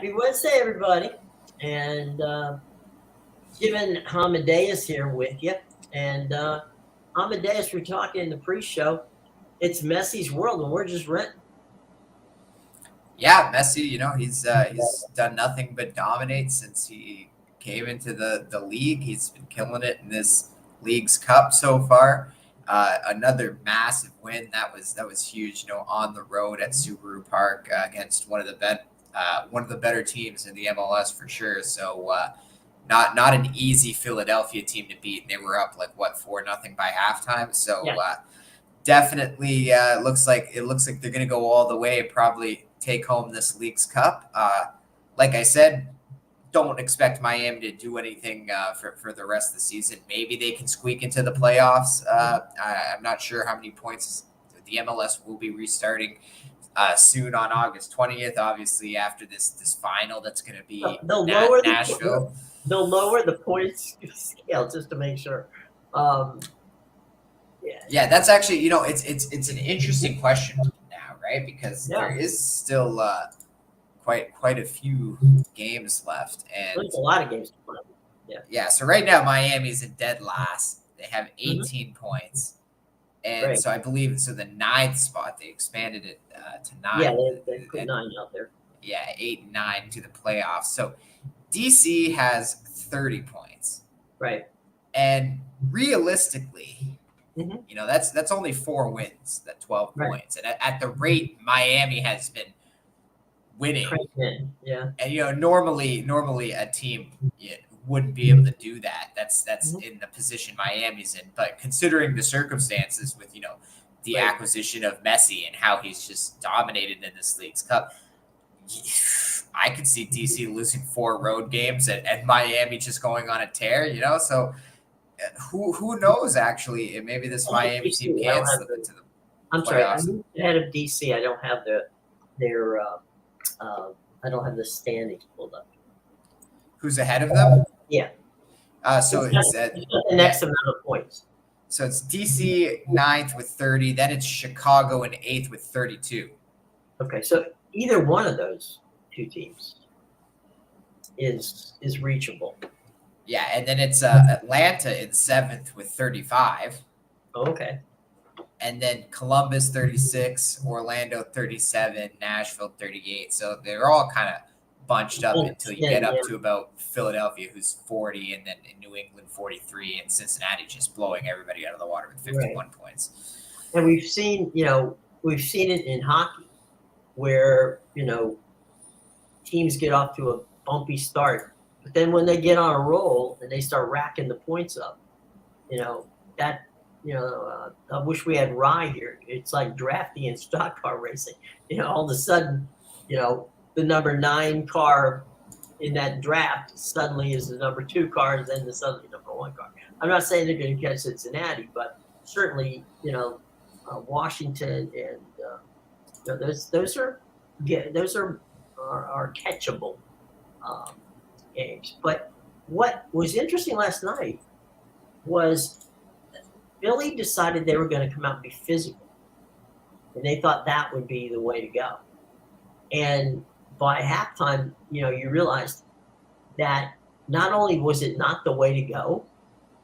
Happy Wednesday, everybody. And Jim Amadeus here with you. And Amadeus, we're talking in the pre-show. It's Messi's world, and we're just renting. Yeah, Messi, he's done nothing but dominate since he came into the league. He's been killing it in this league's cup so far. Another massive win that was huge. On the road at Subaru Park against one of the better teams in the MLS for sure. So not an easy Philadelphia team to beat. They were up like 4-0 by halftime. So definitely looks like they're going to go all the way and probably take home this league's cup. Like I said, don't expect Miami to do anything for the rest of the season. Maybe they can squeak into the playoffs. I'm not sure how many points the MLS will be restarting soon on August 20th. Obviously, after this final, that's going to be Nashville. They'll lower the points scale just to make sure. Yeah, that's actually it's an interesting question now, right? Because there is still quite a few games left, and there's a lot of games to play. Yeah. So right now Miami's in dead last. They have 18 points, and so I believe the 9th spot they expanded it to 9. Yeah, they put 9 out there. Yeah, 8 and 9 to the playoffs. So DC has 30 points, right? And realistically, that's only 4 wins, that 12 points, and at the rate Miami has been winning, and normally a team wouldn't be able to do that. That's in the position Miami's in, but considering the circumstances with the acquisition of Messi and how he's just dominated in this league's cup, I could see DC losing 4 road games and Miami just going on a tear. So who knows? Actually, maybe this Miami team can slip into the. I'm sorry, I'm ahead of DC. I don't have their. I don't have the standings pulled up. Who's ahead of them? Yeah. So it's the next amount of points. So it's DC 9th with 30. Then it's Chicago in 8th with 32. Okay, so either one of those 2 teams is reachable. Yeah, and then it's Atlanta in 7th with 35. Okay. And then Columbus 36, Orlando 37, Nashville 38. So they're all kind of bunched up until you get up to about Philadelphia, who's 40, and then in New England 43, and Cincinnati just blowing everybody out of the water with 51 points. And we've seen it in hockey where teams get off to a bumpy start, but then when they get on a roll and they start racking the points up, I wish we had Rye here. It's like drafting in stock car racing. All of a sudden, the number 9 car in that draft suddenly is the number 2 car, and then the suddenly number 1 car. I'm not saying they're going to catch Cincinnati, but certainly, Washington and those are catchable games. But what was interesting last night was Philly decided they were going to come out and be physical, and they thought that would be the way to go. And by halftime, you realized that not only was it not the way to go,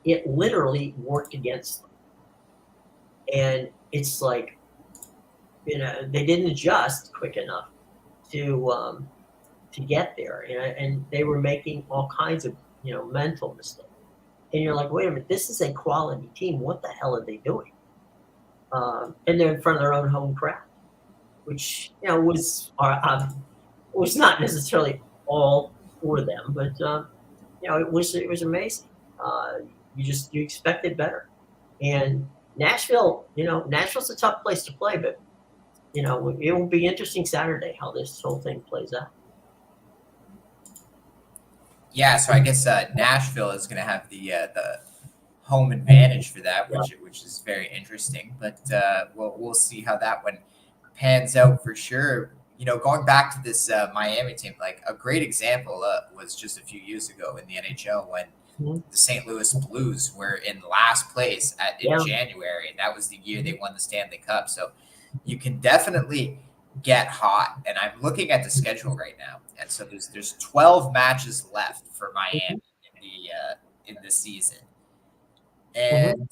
it literally worked against them. And it's like, they didn't adjust quick enough to get there, and they were making all kinds of mental mistakes. And you're like, wait a minute, this is a quality team. What the hell are they doing? And they're in front of their own home crowd, which was not necessarily all for them, but it was amazing. You expected better. And Nashville's a tough place to play, but it will be interesting Saturday how this whole thing plays out. Yeah, so I guess Nashville is going to have the home advantage for that, which is very interesting. But we'll see how that one pans out for sure. Going back to this Miami team, like a great example was just a few years ago in the NHL when the St. Louis Blues were in last place in January, and that was the year they won the Stanley Cup. So you can definitely get hot. And I'm looking at the schedule right now, and so there's 12 matches left for Miami in the season, Mm-hmm. and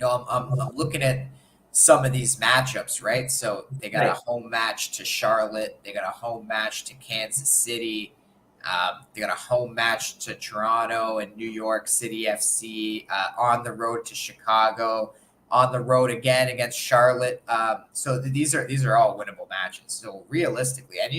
I'm looking at some of these matchups, right? So they got a Right. home match to Charlotte, they got a home match to Kansas City, they got a home match to Toronto and New York City FC, on the road to Chicago, on the road again against Charlotte. So these are all winnable matches. So realistically, and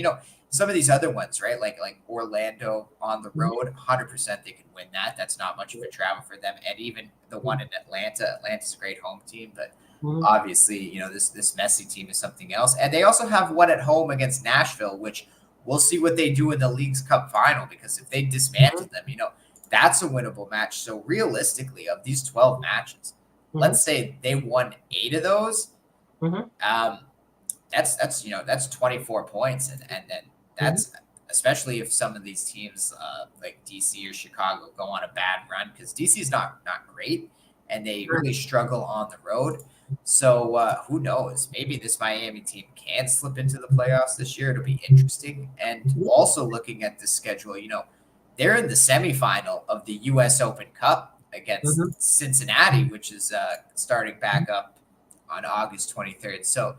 some of these other ones, right? Like Orlando on the road, 100% they can win that. That's not much of a travel for them. And even the one in Atlanta, Atlanta's a great home team, but Mm-hmm. obviously, this Messi team is something else. And they also have one at home against Nashville, which we'll see what they do in the League's Cup final, because if they dismantle them, that's a winnable match. So realistically, of these 12 matches, let's say they won 8 of those. Mm-hmm. That's 24 points, and then that's especially if some of these teams like DC or Chicago go on a bad run, because DC is not great and they really struggle on the road. So who knows? Maybe this Miami team can slip into the playoffs this year. It'll be interesting. And also looking at the schedule, they're in the semifinal of the U.S. Open Cup against Cincinnati, which is starting back up on August 23rd. So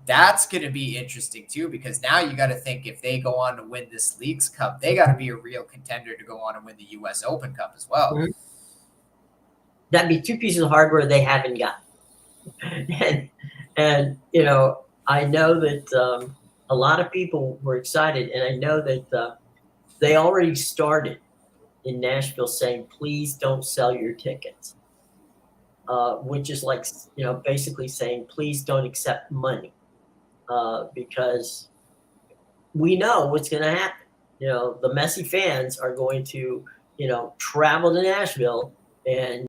that's going to be interesting too, because now you got to think, if they go on to win this League's Cup, they got to be a real contender to go on and win the U.S. Open Cup as well. Mm-hmm. That'd be 2 pieces of hardware they haven't got. and I know that a lot of people were excited, and I know that they already started in Nashville saying, please don't sell your tickets, which is like, basically saying, please don't accept money, because we know what's going to happen. The Messi fans are going to, travel to Nashville and,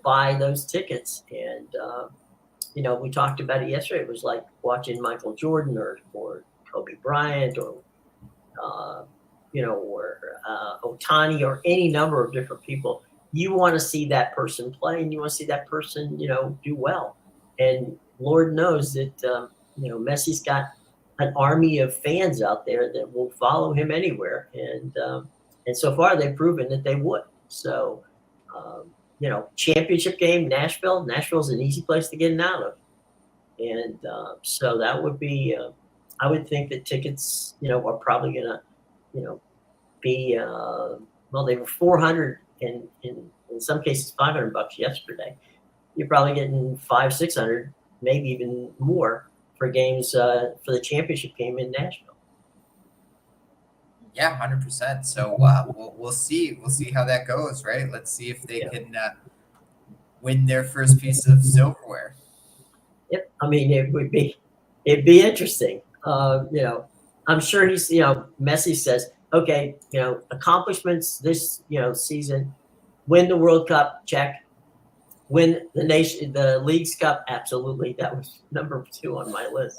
buy those tickets. And, we talked about it yesterday. It was like watching Michael Jordan or Kobe Bryant or Ohtani or any number of different people. You want to see that person play, and you want to see that person, do well. And Lord knows that, Messi's got an army of fans out there that will follow him anywhere. And so far they've proven that they would. So, championship game, Nashville's an easy place to get in out of. And so that would be, I would think that tickets, are probably going to, be, they were 400 and in some cases $500 yesterday. You're probably getting 500-600, maybe even more for games for the championship game in Nashville. Yeah, 100%. So we'll see how that goes, right? Let's see if they can win their first piece of silverware. Yep, I mean it'd be interesting. I'm sure he's Messi says, okay, accomplishments this season, win the World Cup, check. Win the League's Cup, absolutely. That was number 2 on my list.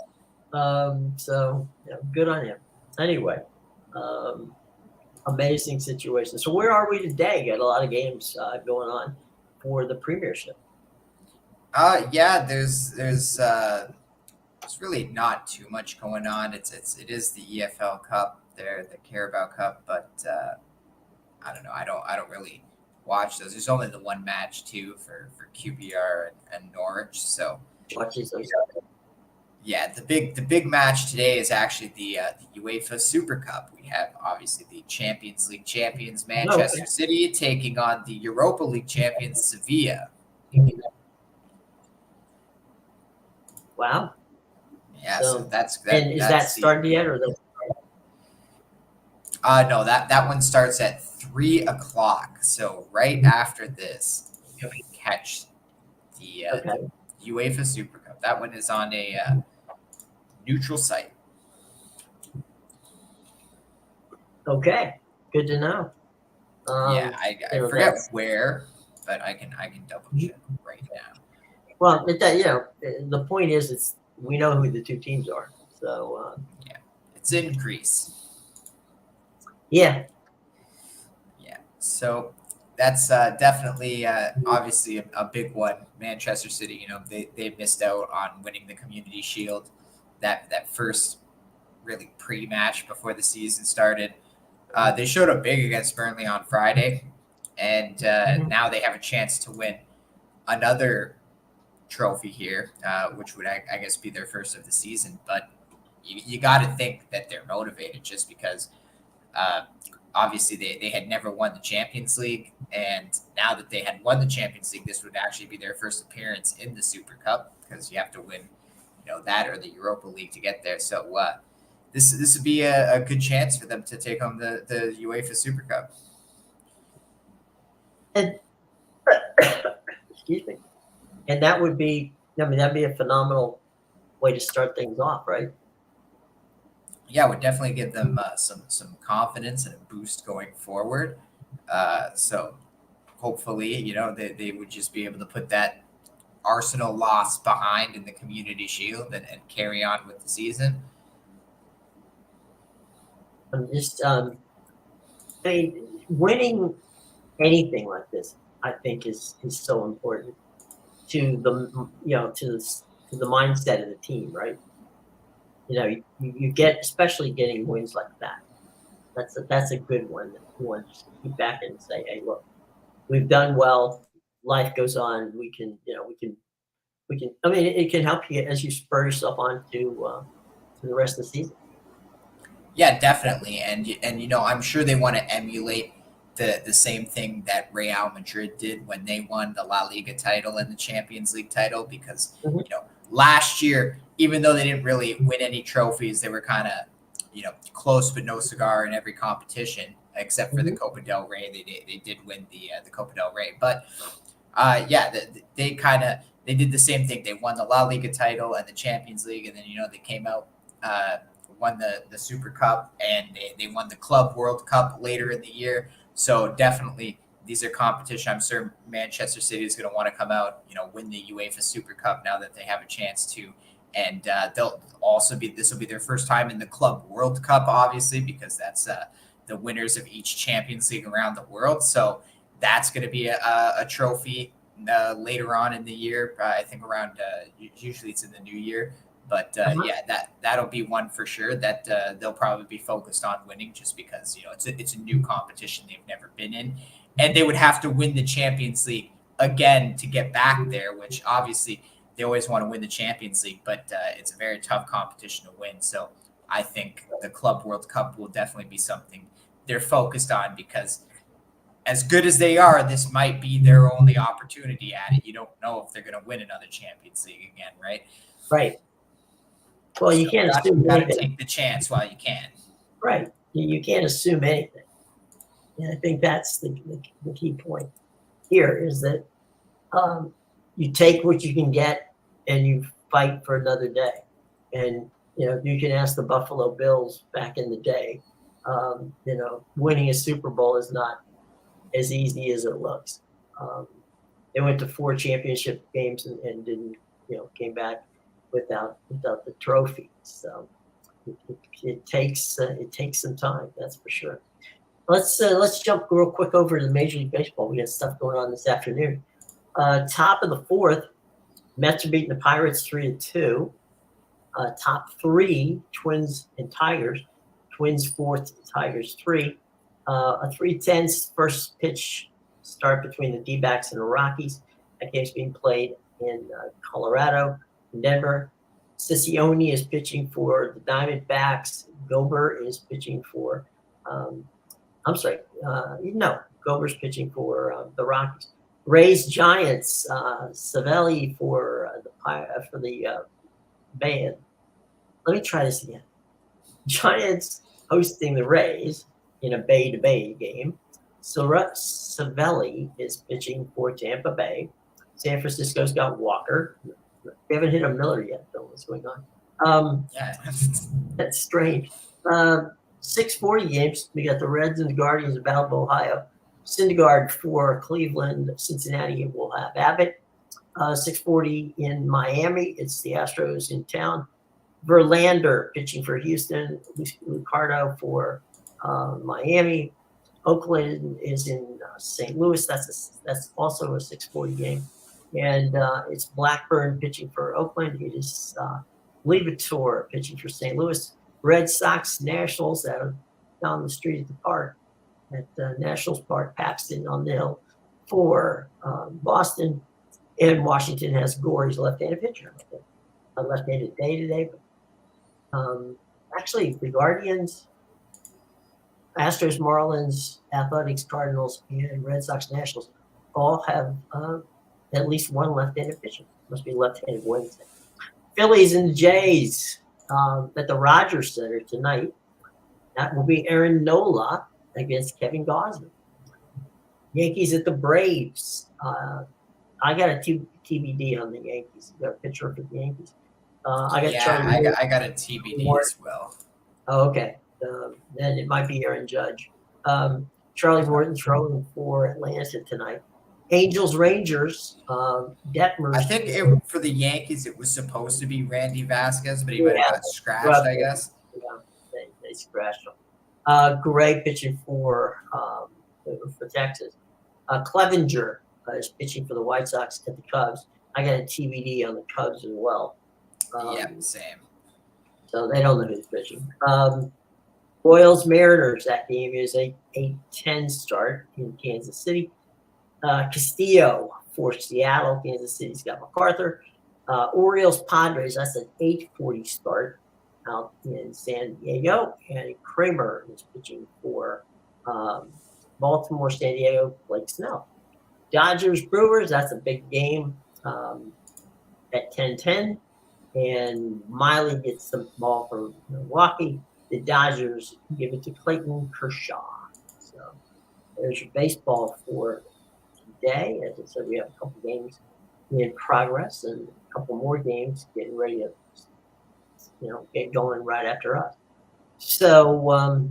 So good on him. Anyway, amazing situation. So where are we today? Got a lot of games going on for the Premiership. Yeah, there's really not too much going on. It is the EFL Cup there, the Carabao Cup, but I don't know. I don't really watch those. There's only the one match too for QPR and Norwich. So watches those. Yeah, the big match today is actually the UEFA Super Cup. We have obviously the Champions League champions Manchester City taking on the Europa League champions Sevilla. Wow. Yeah, so that's and is that started yet, or that? No, that one starts at 3:00. So right after this, you can catch the UEFA Super Cup. That one is on a neutral site. Okay, good to know. Yeah, I forget where, but I can double check right now. Well, the point is, we know who the 2 teams are. So yeah, it's in Greece. Yeah. So that's definitely obviously a big one. Manchester City, they missed out on winning the Community Shield that first really pre-match before the season started. They showed up big against Burnley on Friday, and now they have a chance to win another trophy here, which would, I guess, be their first of the season. But you got to think that they're motivated just because obviously they had never won the Champions League. And now that they had won the Champions League, this would actually be their first appearance in the Super Cup because you have to win, that or the Europa League to get there. So this would be a good chance for them to take home the UEFA Super Cup. And excuse me. And that would be, that'd be a phenomenal way to start things off, right? Yeah, it would definitely give them some confidence and a boost going forward. So hopefully, they would just be able to put that Arsenal loss behind in the Community Shield and carry on with the season. I'm just, winning anything like this, I think, is so important to the to the mindset of the team, right? You get, especially getting wins like that. That's a good one. You want to just keep back and say, hey, look, we've done well. Life goes on. We can. I mean, it can help you as you spur yourself on to the rest of the season. Yeah, definitely, and I'm sure they want to emulate the same thing that Real Madrid did when they won the La Liga title and the Champions League title, because last year, even though they didn't really win any trophies, they were kind of close but no cigar in every competition except for the Copa del Rey. They did win the Copa del Rey, but they did the same thing. They won the La Liga title and the Champions League, and then they came out. Won the Super Cup, and they won the Club World Cup later in the year. So definitely these are competition. I'm sure Manchester City is going to want to come out, win the UEFA Super Cup now that they have a chance to. And they'll also this will be their first time in the Club World Cup, obviously, because that's the winners of each Champions League around the world. So that's going to be a trophy later on in the year. I think around usually it's in the new year. But that'll be one for sure that they'll probably be focused on winning, just because it's a new competition they've never been in, and they would have to win the Champions League again to get back there. Which obviously they always want to win the Champions League, but it's a very tough competition to win. So I think the Club World Cup will definitely be something they're focused on, because as good as they are, this might be their only opportunity at it. You don't know if they're going to win another Champions League again, right? Right. Well, you can't assume you gotta anything. take the chance while you can. Right. You can't assume anything. And I think that's the key point here, is that you take what you can get and you fight for another day. And, you can ask the Buffalo Bills back in the day, winning a Super Bowl is not as easy as it looks. They went to 4 championship games and didn't, came back without the trophy. So it takes some time, that's for sure. Let's jump real quick over to Major League Baseball. We got stuff going on this afternoon. Top of the 4th, Mets are beating the Pirates 3-2. Top 3, Twins and Tigers. Twins 4th, Tigers 3. A 3:10 first pitch start between the D-backs and the Rockies. That game's being played in Colorado. Denver. Scipione is pitching for the Diamondbacks. Gober is pitching for Gober's pitching for the Rockies. Rays Giants. Savelli for the band. Let me try this again. Giants hosting the Rays in a Bay-to-Bay game. Savelli is pitching for Tampa Bay. San Francisco's got Walker. They haven't hit a Miller yet, though. What's going on? That's strange. 6:40 games. We got the Reds and the Guardians of Belleville, Ohio. Syndergaard for Cleveland. Cincinnati will have Abbott. 6:40 in Miami. It's the Astros in town. Verlander pitching for Houston. Ricardo for Miami. Oakland is in St. Louis. That's also a 6:40 game. And it's Blackburn pitching for Oakland. It is Levator pitching for St. Louis. Red Sox Nationals out down the street at the park at Nationals Park, Paxton on the hill for Boston. And Washington has Gore's left-handed pitcher. A left-handed day today, but actually the Guardians, Astros, Marlins, Athletics, Cardinals, and Red Sox Nationals all have at least one left-handed pitcher. Must be left-handed Wednesday. Phillies and Jays at the Rogers Center tonight. That will be Aaron Nola against Kevin Gausman. Yankees at the Braves. I got a TBD on the Yankees. You got a pitcher for the Yankees. I got a TBD as well. Oh, okay. Then it might be Aaron Judge. Charlie Morton throwing for Atlanta tonight. Angels, Rangers, Detmers. I think for the Yankees, it was supposed to be Randy Vasquez, but he might have got scratched, I guess. Yeah, they scratched him. Gray pitching for Texas. Clevenger is pitching for the White Sox at the Cubs. I got a TBD on the Cubs as well. Same. So they don't know who's pitching. Royals, Mariners, that game is a 8-10 start in Kansas City. Castillo for Seattle. Kansas City's got MacArthur. Orioles, Padres, that's an 8:40 start out in San Diego. And Kramer is pitching for Baltimore, San Diego, Blake Snell. Dodgers, Brewers, that's a big game at 10-10. And Miley gets the ball from Milwaukee. The Dodgers give it to Clayton Kershaw. So there's your baseball for today. As I said, we have a couple games in progress and a couple more games getting ready to, get going right after us. So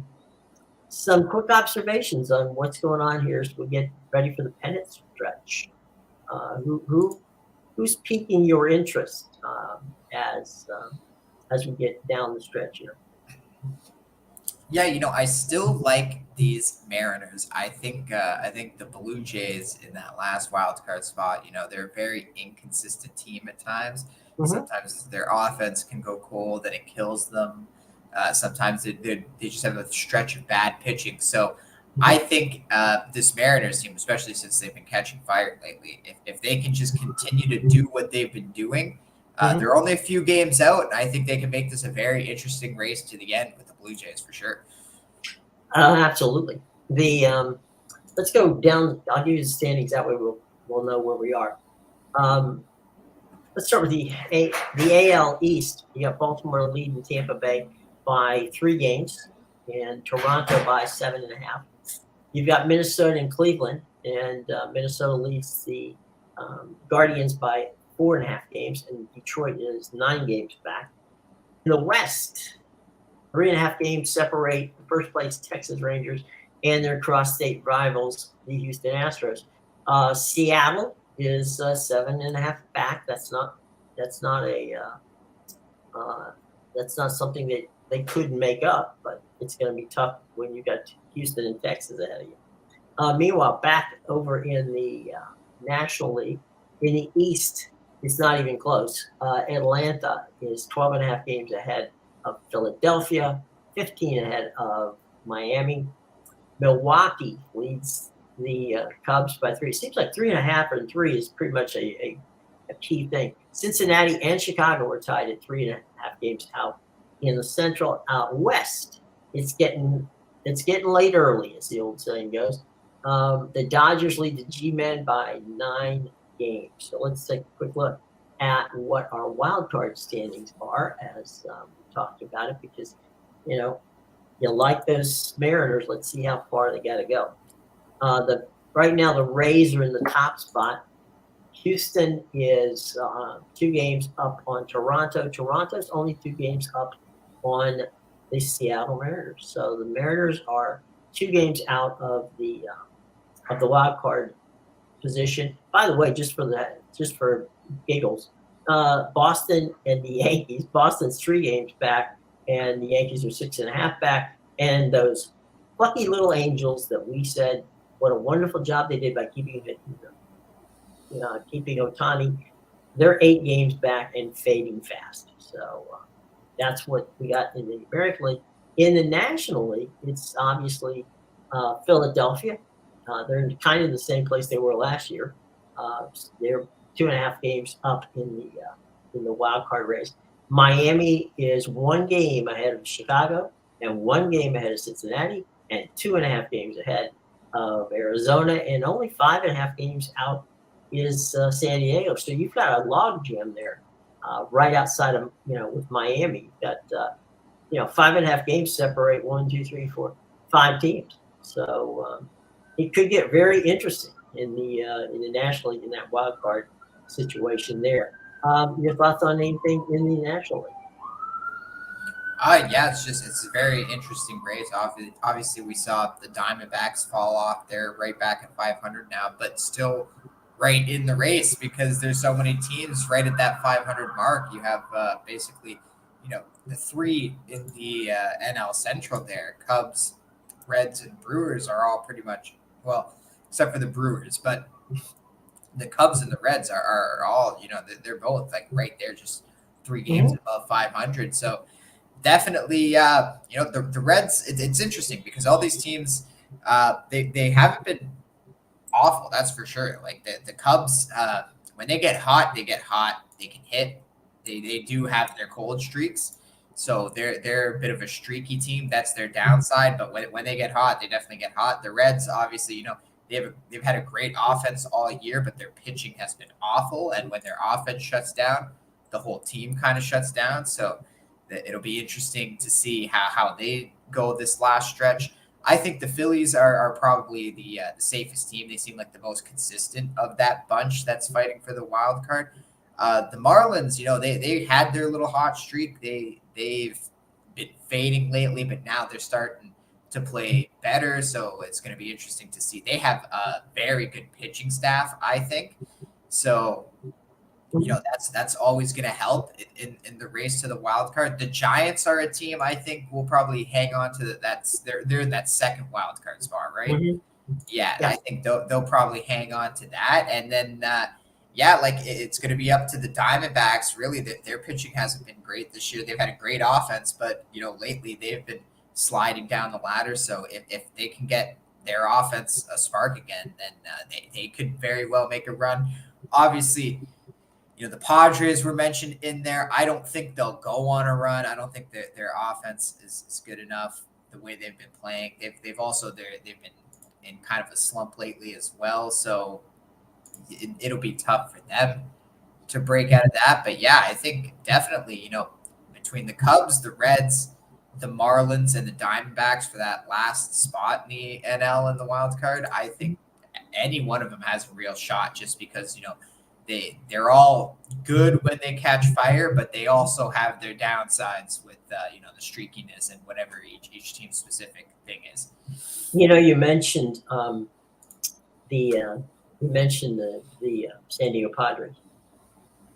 some quick observations on what's going on here as we get ready for the pennant stretch. Who's piquing your interest as we get down the stretch here? Yeah, I still like these Mariners. I think the Blue Jays in that last wild card spot, they're a very inconsistent team at times. Mm-hmm. Sometimes their offense can go cold and it kills them. Sometimes they just have a stretch of bad pitching. So I think this Mariners team, especially since they've been catching fire lately, if they can just continue to do what they've been doing, they're only a few games out, and I think they can make this a very interesting race to the end with the Blue Jays for sure. Absolutely. Let's go down. I'll give you the standings. That way we'll know where we are. Let's start with the AL East. You got Baltimore leading Tampa Bay by 3 games, and Toronto by 7.5. You've got Minnesota and Cleveland, and Minnesota leads the Guardians by 4.5 games, and Detroit is 9 games back. In the West, 3.5 games separate the first place Texas Rangers and their cross-state rivals, the Houston Astros. Seattle is 7.5 back. That's not something that they couldn't make up, but it's going to be tough when you got Houston and Texas ahead of you. Meanwhile, back over in the National League, in the East, it's not even close. Atlanta is 12.5 games ahead of Philadelphia, 15 ahead of Miami. Milwaukee leads the Cubs by 3. It seems like 3.5 and 3 is pretty much a key thing. Cincinnati and Chicago are tied at 3.5 games out. In the Central out West, it's getting late early, as the old saying goes. The Dodgers lead the G-Men by 9 games. So let's take a quick look at what our wild card standings are, as we talked about it, because you like those Mariners. Let's see how far they got to go. Right now the Rays are in the top spot. Houston is 2 games up on Toronto. Toronto's only 2 games up on the Seattle Mariners. So the Mariners are 2 games out of the wild card position. By the way, just for giggles, Boston and the Yankees. Boston's 3 games back, and the Yankees are 6.5 back. And those lucky little Angels that we said what a wonderful job they did by keeping Ohtani. They're 8 games back and fading fast. So That's what we got in the American League. In the National League, it's obviously Philadelphia. They're in kind of the same place they were last year. They're 2.5 games up in the wild card race. Miami is 1 game ahead of Chicago and 1 game ahead of Cincinnati and 2.5 games ahead of Arizona, and only 5.5 games out is San Diego. So you've got a log jam there, right outside of, with Miami. You've got 5.5 games separate 5 teams. So it could get very interesting in the National League in that wild card situation there. Your thoughts on anything in the National League? Yeah, it's a very interesting race. Obviously, we saw the Diamondbacks fall off. They're right back at 500 now, but still right in the race because there's so many teams right at that 500 mark. You have basically, the three in the NL Central there: Cubs, Reds, and Brewers are all pretty much, well, except for the Brewers, but the Cubs and the Reds are all, they're both like right there, just 3 games above 500. So definitely, the Reds. It's interesting because all these teams, they haven't been awful. That's for sure. Like the Cubs, when they get hot, they get hot. They can hit. They do have their cold streaks, so they're a bit of a streaky team. That's their downside. But when they get hot, they definitely get hot. The Reds, obviously, they've had a great offense all year, but their pitching has been awful. And when their offense shuts down, the whole team kind of shuts down. So it'll be interesting to see how they go this last stretch. I think the Phillies are probably the safest team. They seem like the most consistent of that bunch that's fighting for the wild card. The Marlins, they had their little hot streak. They've been fading lately, but now they're starting to play better. So it's going to be interesting to see. They have a very good pitching staff, I think. So that's always going to help in the race to the wild card. The Giants are a team I think will probably hang on to they're in that second wild card spot, right? Mm-hmm. Yeah, I think they'll probably hang on to that, and then it's going to be up to the Diamondbacks. Really, their pitching hasn't been great this year. They've had a great offense, but lately they've been sliding down the ladder. So if they can get their offense a spark again, then they could very well make a run. Obviously, the Padres were mentioned in there. I don't think they'll go on a run. I don't think that their offense is good enough the way they've been playing. They've been in kind of a slump lately as well. So it'll be tough for them to break out of that. But yeah, I think definitely, between the Cubs, the Reds, the Marlins, and the Diamondbacks for that last spot in the NL and the wild card, I think any one of them has a real shot just because, they're all good when they catch fire, but they also have their downsides with the streakiness and whatever each team specific thing is. You mentioned the San Diego Padres,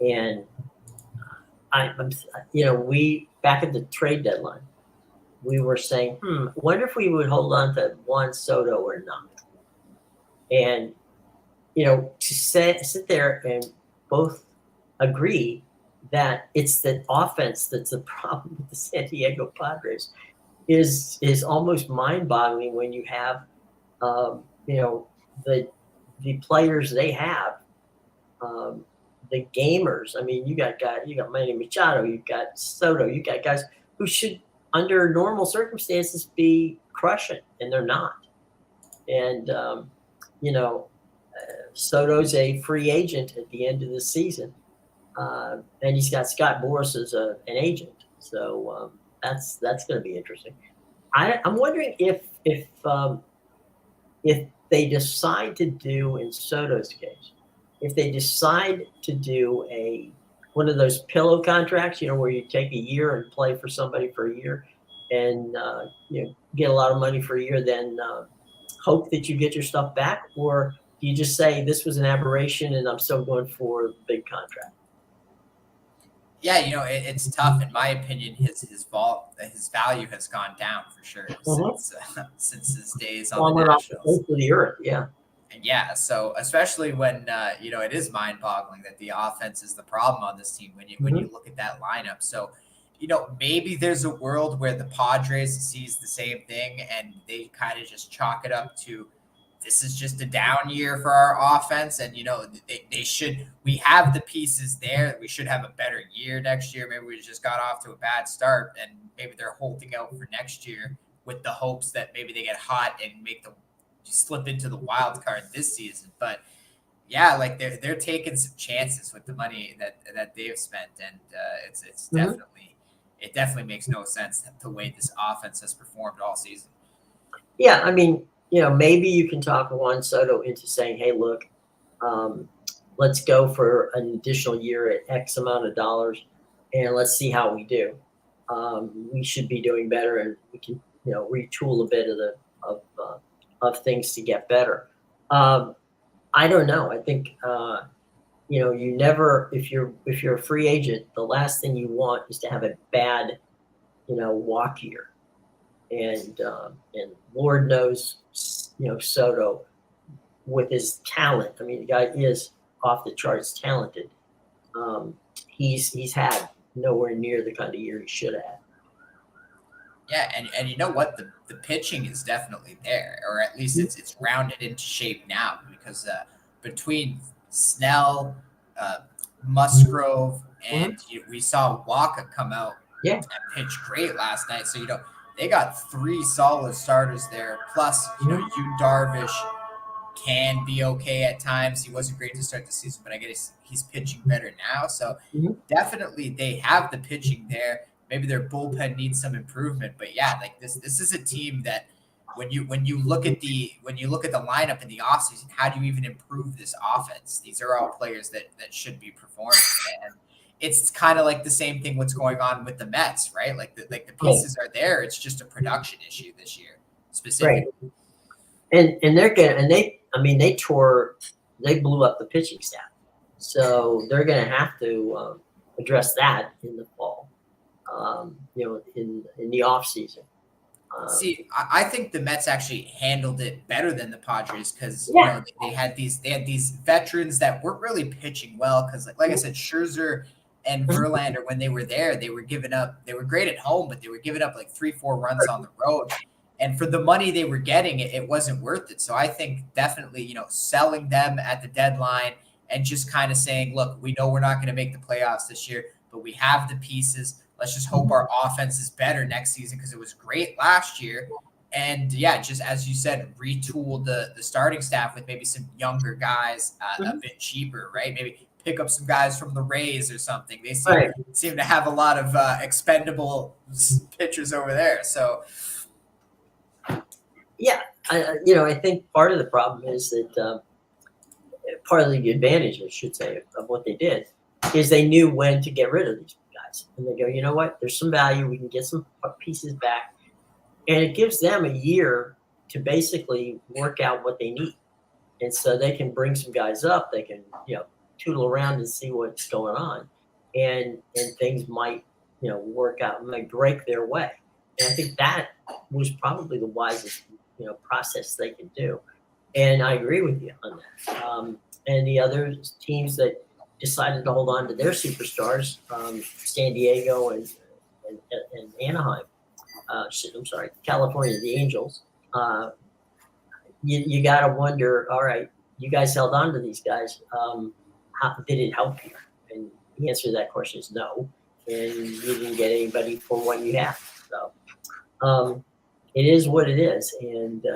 and we back at the trade deadline, we were saying, wonder if we would hold on to Juan Soto or not, and to sit there and both agree that it's the offense that's the problem with the San Diego Padres is almost mind-boggling when you have, the players they have, the gamers. I mean, you got Manny Machado, you've got Soto, you got guys who should, under normal circumstances, be crushing, and they're not. And Soto's a free agent at the end of the season, and he's got Scott Boras as an agent. So that's going to be interesting. I'm wondering if they decide to do, in Soto's case, if they decide to do one of those pillow contracts, where you take a year and play for somebody for a year, and get a lot of money for a year, then hope that you get your stuff back, or do you just say this was an aberration and I'm still going for a big contract? Yeah, it's tough. In my opinion, his value has gone down for sure since his days on the Nationals. For the earth, yeah. And yeah, so especially when it is mind-boggling that the offense is the problem on this team when you look at that lineup. So maybe there's a world where the Padres sees the same thing and they kind of just chalk it up to this is just a down year for our offense. And, we have the pieces there. We should have a better year next year. Maybe we just got off to a bad start and maybe they're holding out for next year with the hopes that maybe they get hot and slip into the wild card this season. But yeah, like they're taking some chances with the money that they've spent. And it's definitely, it definitely makes no sense the way this offense has performed all season. Yeah. I mean, maybe you can talk Juan Soto into saying, hey, look, let's go for an additional year at X amount of dollars and let's see how we do. We should be doing better and we can, retool a bit of things to get better. I don't know. I think, you never, if you're a free agent, the last thing you want is to have a bad, walk year. And Lord knows, Soto with his talent. I mean, the guy is off the charts talented. He's had nowhere near the kind of year he should have. Yeah, and you know what? The pitching is definitely there, or at least it's rounded into shape now because between Snell, Musgrove, and we saw Waka come out and pitch great last night. So they got 3 solid starters there. Plus, Yu Darvish can be okay at times. He wasn't great to start the season, but I guess he's pitching better now. So definitely they have the pitching there. Maybe their bullpen needs some improvement, but yeah, like this is a team that when you look at the lineup in the offseason, how do you even improve this offense? These are all players that should be performing, and it's kind of like the same thing what's going on with the Mets, right? Like the pieces are there. It's just a production issue this year, specifically. Right. And they blew up the pitching staff, so they're going to have to address that in the fall. In the off season. See, I think the Mets actually handled it better than the Padres because they had these veterans that weren't really pitching well because like I said, Scherzer and Verlander, when they were there, they were great at home, but they were giving up like 3-4 runs on the road. And for the money they were getting, it wasn't worth it. So I think definitely, selling them at the deadline and just kind of saying, look, we know we're not going to make the playoffs this year, but we have the pieces. Let's just hope our offense is better next season because it was great last year. And yeah, just as you said, retool the starting staff with maybe some younger guys a bit cheaper, right? Maybe pick up some guys from the Rays or something. They seem to have a lot of expendable pitchers over there. So yeah, I think part of the problem is that part of the advantage, I should say, of what they did is they knew when to get rid of these guys. And they go, you know what? There's some value. We can get some pieces back. And it gives them a year to basically work out what they need. And so they can bring some guys up. They can, tootle around and see what's going on. And things might, work out, might break their way. And I think that was probably the wisest, process they could do. And I agree with you on that. And the other teams that decided to hold on to their superstars, San Diego and Anaheim. California, the Angels. You got to wonder, all right, you guys held on to these guys. How did it help you? And the answer to that question is no. And you didn't get anybody for what you have. So it is what it is. And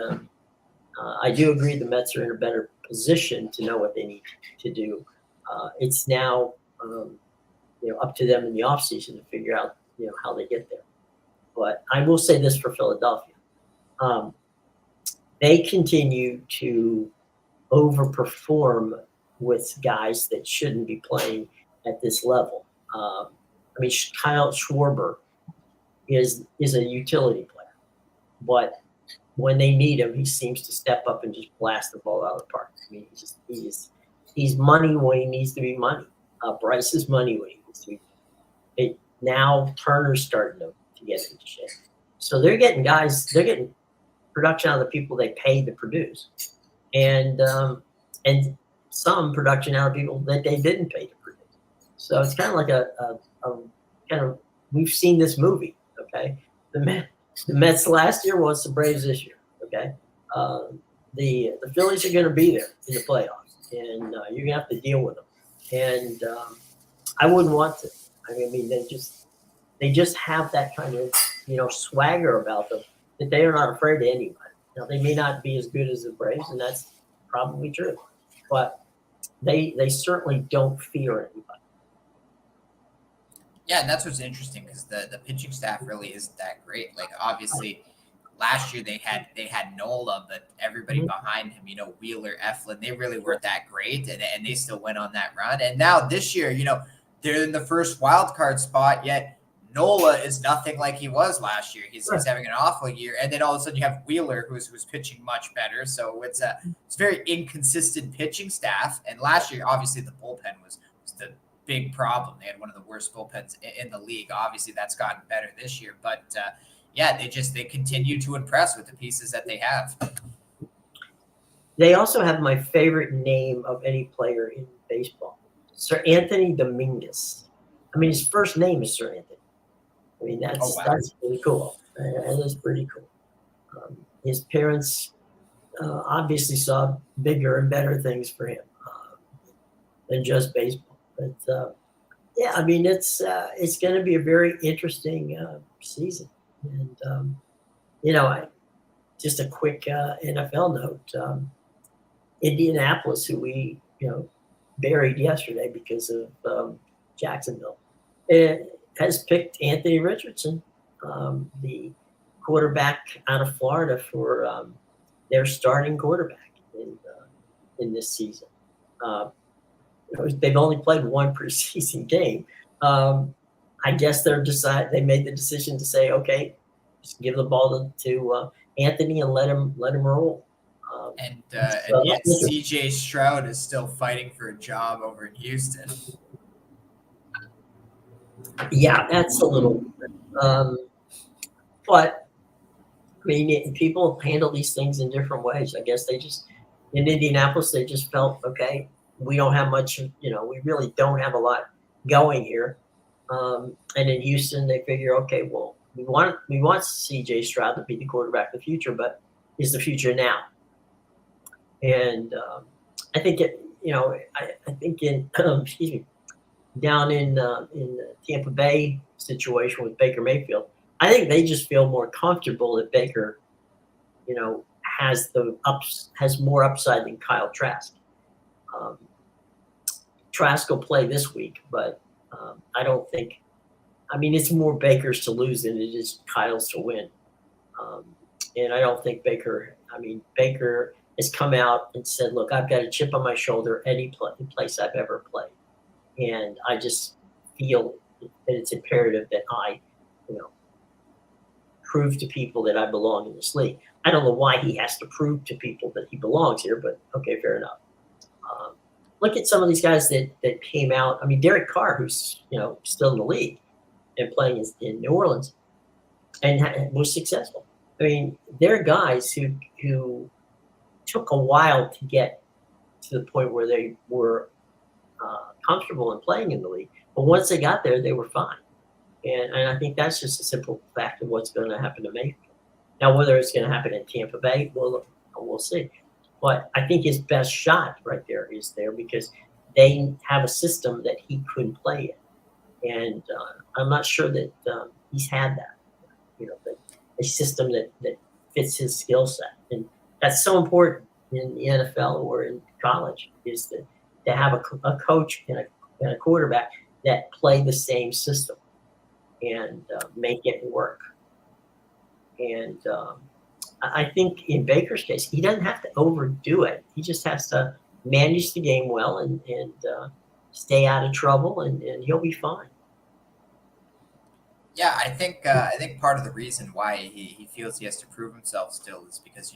I do agree the Mets are in a better position to know what they need to do. It's now, up to them in the offseason to figure out, how they get there. But I will say this for Philadelphia. They continue to overperform with guys that shouldn't be playing at this level. Kyle Schwarber is a utility player. But when they need him, he seems to step up and just blast the ball out of the park. I mean, he's money when he needs to be money. Bryce is money when he needs to be. Now Turner's starting to get into shape. So they're getting production out of the people they pay to produce. And some production out of people that they didn't pay to produce. So it's kind of like a kind of we've seen this movie. Okay, the Mets last year was the Braves this year. Okay, the Phillies are going to be there in the playoffs, and you're going to have to deal with them. And I wouldn't want to. I mean, they just have that kind of swagger about them that they are not afraid of anybody. Now they may not be as good as the Braves, and that's probably true, but they certainly don't fear anybody. Yeah, and that's what's interesting because the pitching staff really isn't that great. Like obviously, last year they had Nola, but everybody behind him, Wheeler, Eflin, they really weren't that great, and they still went on that run. And now this year, they're in the first wild card spot, yet Nola is nothing like he was last year. He's having an awful year, and then all of a sudden you have Wheeler, who's pitching much better. So it's very inconsistent pitching staff. And last year, obviously, the bullpen was the big problem. They had one of the worst bullpens in the league. Obviously, that's gotten better this year, but they continue to impress with the pieces that they have. They also have my favorite name of any player in baseball, Sir Anthony Dominguez. I mean, his first name is Sir Anthony. I mean, that's pretty cool. That is pretty cool. His parents obviously saw bigger and better things for him than just baseball. But I mean, it's going to be a very interesting season. And just a quick NFL note: Indianapolis, who we buried yesterday because of Jacksonville, has picked Anthony Richardson, the quarterback out of Florida, for their starting quarterback in this season. They've only played one preseason game. I guess they made the decision to say, okay, just give the ball to Anthony and let him roll. And yet CJ Stroud is still fighting for a job over in Houston. Yeah, that's a little. But I mean, people handle these things in different ways. I guess in Indianapolis, they just felt, okay, we don't have much. We really don't have a lot going here. And in Houston, they figure, okay, well, we want CJ Stroud to be the quarterback of the future, but is the future now? And I think I think in excuse me, down in the Tampa Bay situation with Baker Mayfield, I think they just feel more comfortable that Baker, has more upside than Kyle Trask. Trask will play this week, but I don't think. I mean, it's more Baker's to lose than it is Kyle's to win. And I don't think Baker. I mean, Baker has come out and said, "Look, I've got a chip on my shoulder any place I've ever played." And I just feel that it's imperative that I, prove to people that I belong in this league. I don't know why he has to prove to people that he belongs here, but okay, fair enough. Look at some of these guys that came out. I mean, Derek Carr, who's still in the league and playing in New Orleans, and was successful. I mean, there are guys who took a while to get to the point where they were comfortable in playing in the league, but once they got there, they were fine. And I think that's just a simple fact of what's going to happen to Mayfield. Now, whether it's going to happen in Tampa Bay, we'll see. But I think his best shot right there is there because they have a system that he couldn't play in, and I'm not sure that he's had that. A system that fits his skill set, and that's so important in the NFL or in college is to have a coach and a quarterback that play the same system and make it work. And I think in Baker's case, he doesn't have to overdo it. He just has to manage the game well and stay out of trouble, and he'll be fine. Yeah, I think part of the reason why he feels he has to prove himself still is because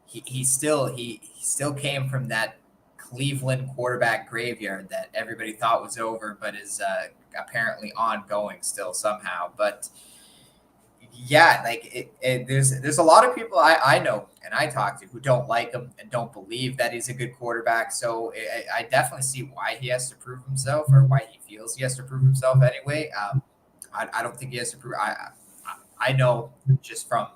he still came from that Cleveland quarterback graveyard that everybody thought was over, but is apparently ongoing still somehow. But yeah, like there's a lot of people I know and I talk to who don't like him and don't believe that he's a good quarterback. So I definitely see why he has to prove himself, or why he feels he has to prove himself anyway. I don't think he has to prove. I know just from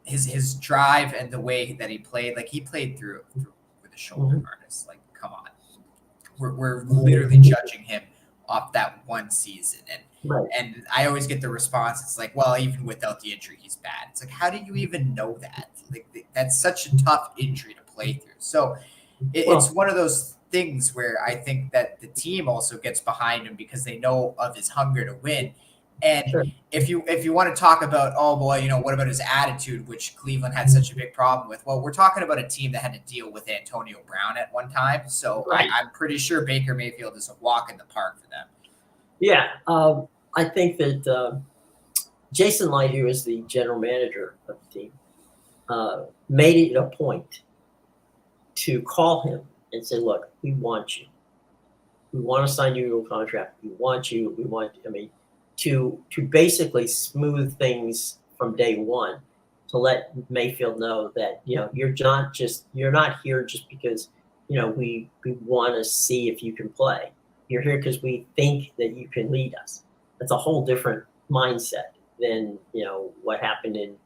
his drive and the way that he played, like he played through with a shoulder harness. Like, come on, we're literally judging him off that one season, and I always get the response. It's like, well, even without the injury, he's bad. It's like, how do you even know that? Like, that's such a tough injury to play through. So it's one of those things where I think that the team also gets behind him because they know of his hunger to win. And Sure. if you want to talk about, oh boy, what about his attitude, which Cleveland had such a big problem with? Well, we're talking about a team that had to deal with Antonio Brown at one time, so Right. I'm pretty sure Baker Mayfield is a walk in the park for them. Yeah, I think that Jason Light, who is the general manager of the team, made it a point to call him and say, "Look, we want you. We want to sign you to a contract. We want you. We want. I mean, to basically smooth things from day one, to let Mayfield know that you're not here just because we want to see if you can play. You're here because we think that you can lead us. That's a whole different mindset than what happened in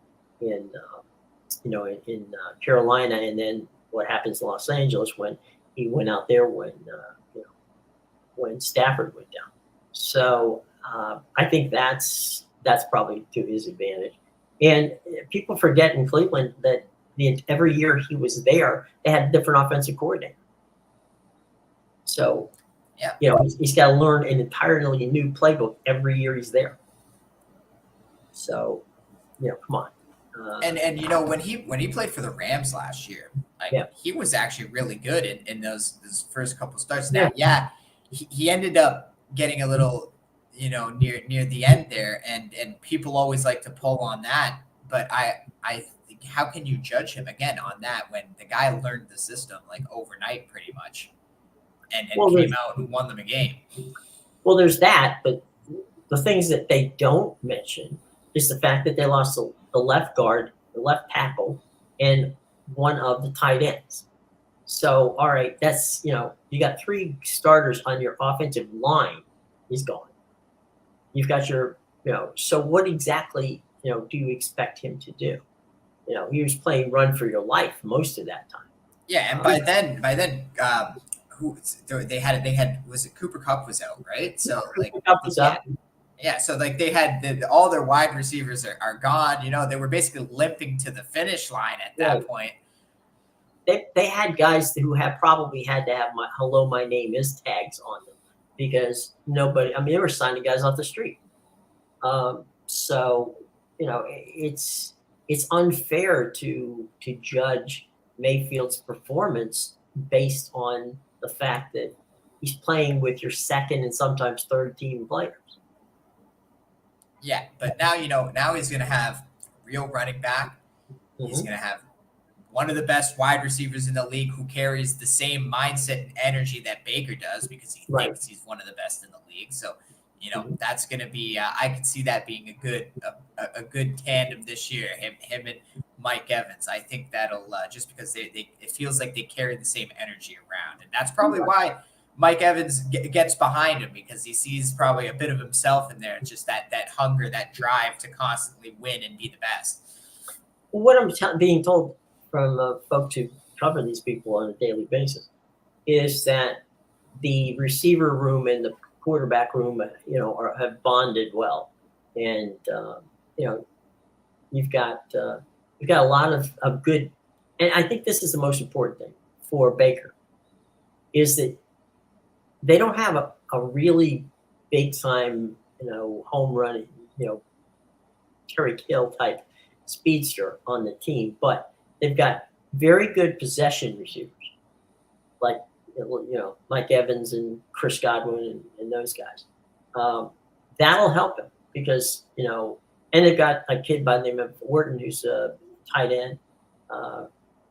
Carolina, and then what happens in Los Angeles when he went out there when Stafford went down. So I think that's probably to his advantage. And people forget in Cleveland that every year he was there, they had a different offensive coordinator. So he's got to learn an entirely new playbook every year he's there. So come on. And when he played for the Rams last year, he was actually really good in those first couple starts. Now, he ended up getting a little near the end there, and people always like to pull on that. But I think, how can you judge him again on that when the guy learned the system like overnight pretty much, and came out and won them a game? Well, there's that, but the things that they don't mention is the fact that they lost the left guard, the left tackle, and one of the tight ends. So, all right, that's you got 3 starters on your offensive line. He's gone. You've got your So what exactly do you expect him to do? He was playing run for your life most of that time. Yeah, and by then, who they had was it Cooper Kupp was out, right? So Cooper Kupp was out. Yeah, so like they had all their wide receivers are gone. They were basically limping to the finish line at that point. They had guys who probably had to have my name is tags on them because nobody. I mean, they were signing guys off the street. So it's unfair to judge Mayfield's performance based on the fact that he's playing with your second and sometimes third team players. Yeah, but now now he's going to have real running back. He's going to have one of the best wide receivers in the league who carries the same mindset and energy that Baker does because he thinks he's one of the best in the league. So, that's going to be I could see that being a good tandem this year. Him and Mike Evans. I think that'll just because it feels like they carry the same energy around, and that's probably why Mike Evans gets behind him because he sees probably a bit of himself in there, just that hunger, that drive to constantly win and be the best. Well, what I'm being told from folks who cover these people on a daily basis is that the receiver room and the quarterback room, have bonded well, and you've got a lot of good, and I think this is the most important thing for Baker is that they don't have a really big time, home run, Tyreek Hill type speedster on the team, but they've got very good possession receivers, like Mike Evans and Chris Godwin and those guys. That'll help him because and they've got a kid by the name of Orton who's a tight end, out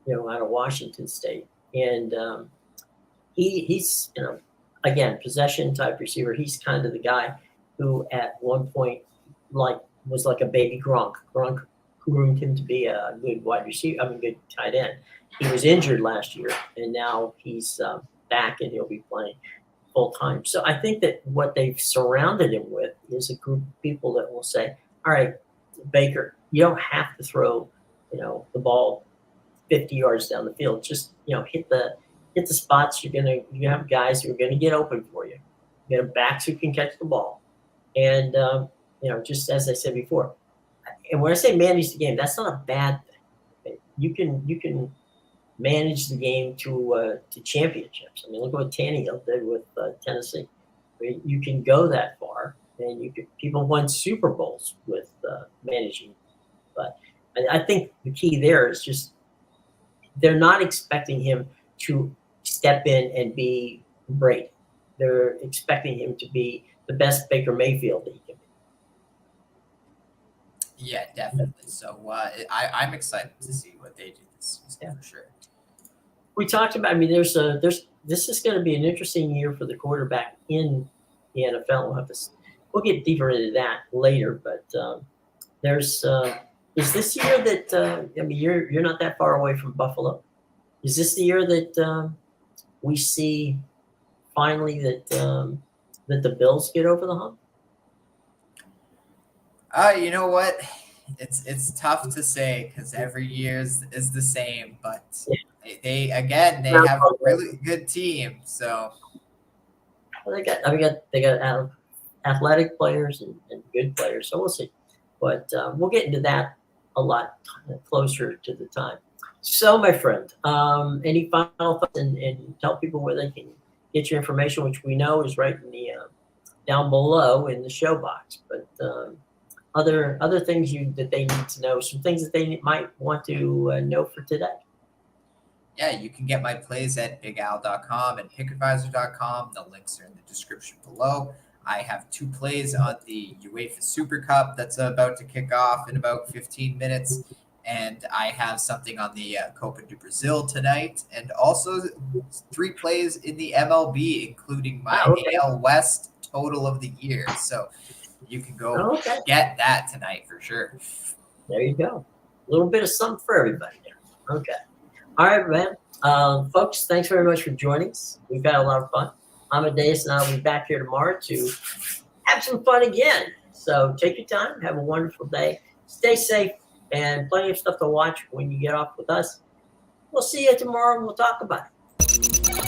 of Washington State, and he's again, possession type receiver. He's kind of the guy who at one point was like a baby Gronk. Gronk groomed him to be a good wide receiver. Good tight end. He was injured last year, and now he's back, and he'll be playing full time. So I think that what they've surrounded him with is a group of people that will say, all right, Baker, you don't have to throw, the ball 50 yards down the field. Just, hit the spots. You have guys who are going to get open for you. You have backs who can catch the ball. And, just as I said before, and when I say manage the game, that's not a bad thing. You can manage the game to championships. I mean, look at what Tannehill did with Tennessee. I mean, you can go that far, and people won Super Bowls with managing. But I think the key there is just they're not expecting him to step in and be Brady. They're expecting him to be the best Baker Mayfield that he can be. Yeah, definitely. So I'm excited to see what they do this season for sure. We talked about. I mean, this is going to be an interesting year for the quarterback in the NFL. We'll get deeper into that later. But is this year that I mean you're not that far away from Buffalo? Is this the year that we see finally that the Bills get over the hump? You know what? It's tough to say because every year is the same, but they have a really good team. So they got athletic players and good players. So we'll see, but we'll get into that a lot closer to the time. So, my friend, any final thoughts and tell people where they can get your information, which we know is right in the down below in the show box, but. Other things that they need to know, some things that they might want to know for today. Yeah, you can get my plays at bigal.com and pickedvisor.com. The links are in the description below. I have 2 plays on the UEFA Super Cup that's about to kick off in about 15 minutes. And I have something on the Copa do Brazil tonight. And also 3 plays in the MLB, including my AL West total of the year. So you can go get that tonight for sure. There you go. A little bit of something for everybody there. Okay. All right, man. Folks, thanks very much for joining us. We've had a lot of fun. Amadeus and I will be back here tomorrow to have some fun again. So take your time. Have a wonderful day. Stay safe and plenty of stuff to watch when you get off with us. We'll see you tomorrow and we'll talk about it.